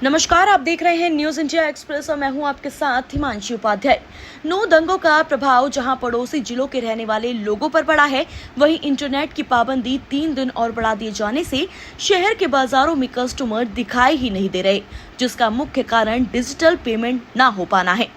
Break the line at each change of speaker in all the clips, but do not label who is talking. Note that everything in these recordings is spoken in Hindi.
नमस्कार, आप देख रहे हैं न्यूज इंडिया एक्सप्रेस और मैं हूं आपके साथ हिमांशी उपाध्याय। 9 दंगों का प्रभाव जहां पड़ोसी जिलों के रहने वाले लोगों पर पड़ा है, वहीं इंटरनेट की पाबंदी 3 दिन और बढ़ा दिए जाने से शहर के बाजारों में कस्टमर दिखाई ही नहीं दे रहे, जिसका मुख्य कारण डिजिटल पेमेंट न हो पाना है।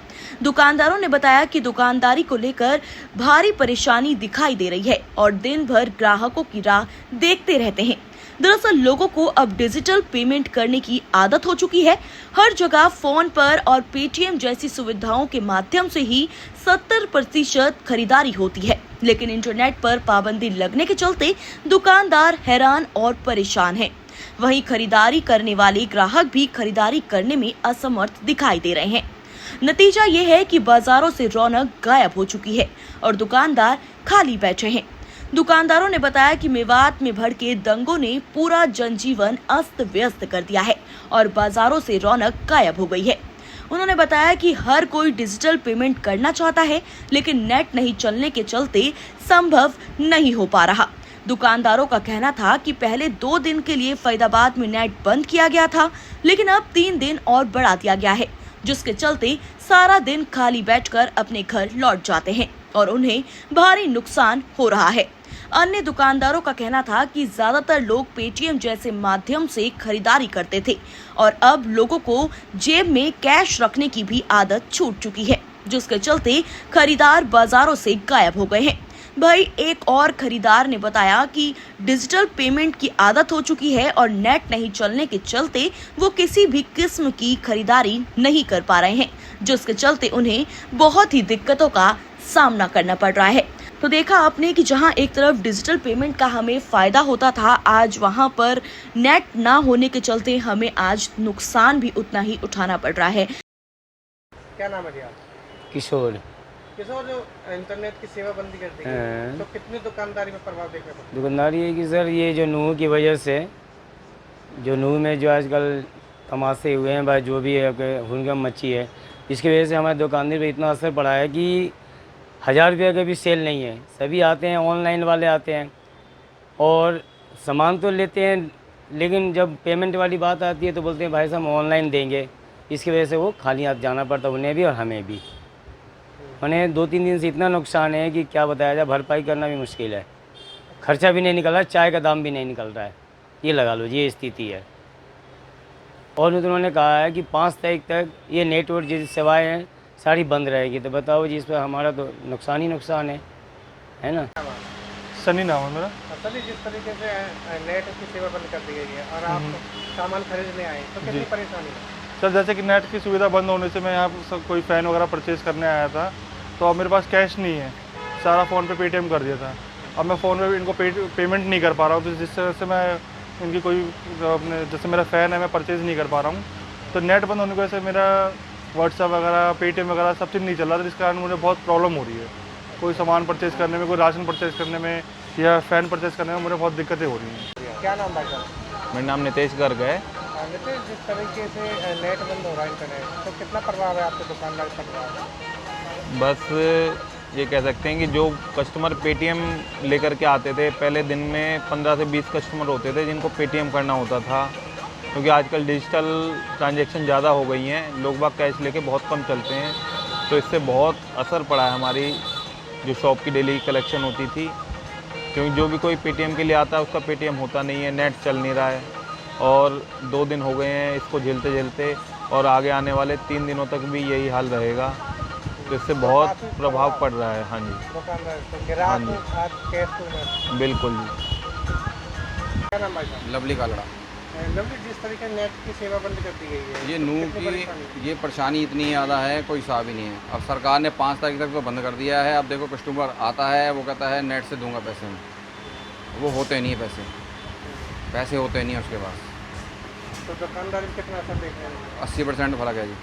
दुकानदारों ने बताया कि दुकानदारी को लेकर भारी परेशानी दिखाई दे रही है और दिन भर ग्राहकों की राह देखते रहते हैं। दरअसल लोगों को अब डिजिटल पेमेंट करने की आदत हो चुकी है। हर जगह फोन पर और पेटीएम जैसी सुविधाओं के माध्यम से ही 70% खरीदारी होती है, लेकिन इंटरनेट पर पाबंदी लगने के चलते दुकानदार हैरान और परेशान हैं। वहीं खरीदारी करने वाले ग्राहक भी खरीदारी करने में असमर्थ दिखाई दे रहे हैं। नतीजा ये है कि बाजारों से रौनक गायब हो चुकी है और दुकानदार खाली बैठे हैं। दुकानदारों ने बताया कि मेवात में भड़के दंगों ने पूरा जनजीवन अस्त व्यस्त कर दिया है और बाजारों से रौनक गायब हो गई है। उन्होंने बताया कि हर कोई डिजिटल पेमेंट करना चाहता है, लेकिन नेट नहीं चलने के चलते संभव नहीं हो पा रहा। दुकानदारों का कहना था कि पहले 2 दिन के लिए फरीदाबाद में नेट बंद किया गया था, लेकिन अब 3 दिन और बढ़ा दिया गया है, जिसके चलते सारा दिन खाली बैठकर अपने घर लौट जाते हैं और उन्हें भारी नुकसान हो रहा है। अन्य दुकानदारों का कहना था कि ज्यादातर लोग पेटीएम जैसे माध्यम से खरीदारी करते थे और अब लोगों को जेब में कैश रखने की भी आदत छूट चुकी है, जिसके चलते खरीदार बाजारों से गायब हो गए हैं। भाई एक और खरीदार ने बताया कि डिजिटल पेमेंट की आदत हो चुकी है और नेट नहीं चलने के चलते वो किसी भी किस्म की खरीदारी नहीं कर पा रहे हैं, जिसके चलते उन्हें बहुत ही दिक्कतों का सामना करना पड़ रहा है। तो देखा आपने कि जहां एक तरफ डिजिटल पेमेंट का हमें फायदा होता था, आज वहां पर नेट ना होने के चलते हमें आज नुकसान भी उतना ही उठाना पड़ रहा है।
क्या नाम है जी आपका?
किशोर।
किशोर, जो इंटरनेट की सेवा बंदी कर दी है तो कितनी दुकानदारी में प्रभाव देखने को?
दुकानदारी है कि सर ये जो नूह की वजह से, जो नूह में जो आजकल तमाशे हुए हैं भाई, जो भी है हुरगम मच्छी है, इसकी वजह से हमारे दुकानदारी पे इतना असर पड़ा है कि 1000 रुपये का भी सेल नहीं है। सभी आते हैं, ऑनलाइन वाले आते हैं और सामान तो लेते हैं, लेकिन जब पेमेंट वाली बात आती है तो बोलते हैं भाई साहब ऑनलाइन देंगे। इसकी वजह से वो खाली हाथ जाना पड़ता उन्हें भी और हमें भी। उन्हें 2-3 दिन से इतना नुकसान है कि क्या बताया जाए, भरपाई करना भी मुश्किल है। खर्चा भी नहीं निकल रहा है, चाय का दाम भी नहीं निकल रहा है, ये लगा लो, ये स्थिति है। और उन्होंने कहा है कि 5 तारीख तक ये नेटवर्क जैसी सेवाएँ हैं सारी बंद रहेगी। तो बताओ जी, इस पर हमारा तो नुकसान ही नुकसान है ना।
सनी नाम है मेरा।
असली जिस तरीके से नेट की सेवा बंद कर दी गई है और आप सामान खरीदने आए तो कितनी परेशानी है?
सर जैसे कि नेट की सुविधा बंद होने से मैं यहाँ पर कोई फ़ैन वगैरह परचेज़ करने आया था, तो अब मेरे पास कैश नहीं है, सारा फ़ोन पे पेटीएम कर दिया था। अब मैं फ़ोन पे इनको पेमेंट नहीं कर पा रहा हूँ, तो जिस तरह से मैं इनकी कोई अपने जैसे मेरा फ़ैन है मैं परचेज़ नहीं कर पा रहा हूँ। तो नेट बंद होने की वजह से मेरा व्हाट्सएप वगैरह, पेटीएम वगैरह सब चीज़ नहीं चल रहा था, जिस कारण मुझे बहुत प्रॉब्लम हो रही है। कोई सामान परचेज़ करने में, कोई राशन परचेज़ करने में या फ़ैन परचेज़ करने में मुझे बहुत दिक्कतें हो रही हैं।
क्या नाम भाई साहब?
मेरा नाम नितेश गर्ग है।
नितेश, जिस तरीके से नेट बंद हो रहा है इंटरनेट, तो कितना प्रभाव है आपके दुकानदार पर?
बस ये कह सकते हैं कि जो कस्टमर पेटीएम लेकर के आते थे, पहले दिन में 15 से 20 कस्टमर होते थे जिनको पेटीएम करना होता था, क्योंकि आजकल डिजिटल ट्रांजैक्शन ज़्यादा हो गई हैं, लोग बाग कैश लेके बहुत कम चलते हैं, तो इससे बहुत असर पड़ा है हमारी जो शॉप की डेली कलेक्शन होती थी। क्योंकि जो भी कोई पेटीएम के लिए आता है उसका पेटीएम होता नहीं है, नेट चल नहीं रहा है और 2 दिन हो गए हैं इसको झेलते झेलते, और आगे आने वाले 3 दिनों तक भी यही हाल रहेगा, तो इससे बहुत प्रभाव पड़ रहा है। हाँ जी, हाँ जी, बिल्कुल जी।
क्या नाम भाई साहब?
लवली कालड़ा।
लवली, जिस तरीके नेट की सेवा बंद कर दी गई है,
ये नूह की ये परेशानी इतनी ज़्यादा है, कोई हिसाब ही नहीं है। अब सरकार ने 5 तारीख तक तो बंद कर दिया है। अब देखो कस्टमर आता है, वो कहता है नेट से दूंगा पैसे, में वो होते नहीं है, पैसे होते नहीं है उसके पास।
तो दुकानदारी में कितना असर देख रहे हैं?
80% फर्क है जी।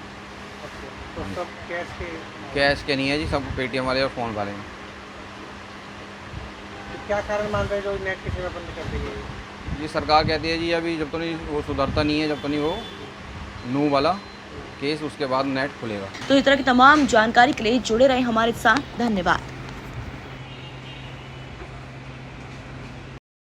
तो सब
कैश के नहीं है जी, सब पेटीएम वाले और फ़ोन वाले हैं।
तो क्या कारण मान रहे हैं जो नेट की सेवा बंद कर दी गई है?
ये सरकार कहती है जी अभी जब तो नहीं वो सुधरता नहीं है, जब तो नहीं वो नूह वाला केस, उसके बाद नेट खुलेगा।
तो इस तरह की तमाम जानकारी के लिए जुड़े रहे हमारे साथ। धन्यवाद।